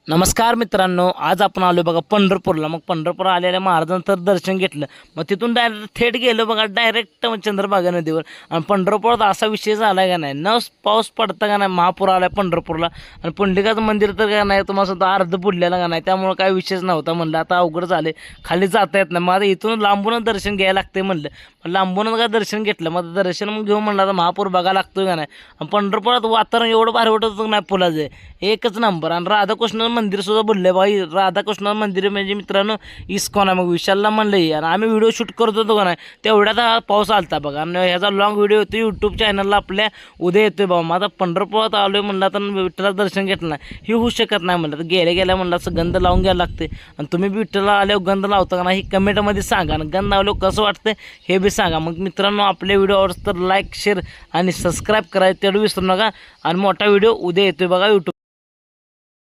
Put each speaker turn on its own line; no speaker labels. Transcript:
नमस्कार मित्रांनो, आज आपण आलो बघा पंढरपूरला. मग पंढरपूर आलेल्या महाराजांचं तर दर्शन घेतलं. मग तिथून डायरेक्ट थेट गेलो बघा डायरेक्ट चंद्रभागा नदीवर. आणि पंढरपुरात असा विषय झाला का नाही, न पाऊस पडता का नाही महापूर आला पंढरपूरला. आणि पुंडलिकाचं मंदिर तर का नाही तुम्हाला सुद्धा अर्ध बुडलेलं का नाही, त्यामुळे काय विषयच नव्हता. म्हणलं आता अवघड झाले, खाली जाता येत नाही. मग आता इथून लांबूनच दर्शन घ्यायला लागते म्हणलं. मग लांबूनच का दर्शन घेतलं. मग दर्शन मग घेऊन म्हणलं आता महापूर बघा लागतोय का नाही. आणि पंढरपुरात वातावरण एवढं भारी वाटत होतं नाही पुलाचं, एकच नंबर. आणि राधाकृष्ण मंदिर सुद्धा बोलले बाई, राधाकृष्ण मंदिर म्हणजे मित्रांनो इस्कॉन आहे. मग विशालला म्हणलं आणि आम्ही व्हिडिओ शूट करत होतो का नाही, तेवढ्यात पाऊस आलता बघा. आणि ह्याचा लॉंग व्हिडिओ होतो यूट्यूब चॅनलला आपल्या, उद्या येतोय बाबा. मग आता पंढरपुरात आलोय म्हणलं तर विठ्ठला दर्शन घेतलं नाही हे होऊ शकत नाही. म्हणलं तर गेल्या म्हणलं असं गंध लावून घ्यायला लागते. आणि तुम्ही विठ्ठला आल्यावर गंध लावता का नाही हे कमेंटमध्ये सांगा. आणि गंध लावल्यावर कसं वाटतं हे बी सांगा. मग मित्रांनो आपल्या व्हिडिओ आवडतं तर लाईक शेअर आणि सबस्क्राईब करायचं तेवढं विसरू नका. आणि मोठा व्हिडिओ उद्या येतोय बघा यूट्यूब.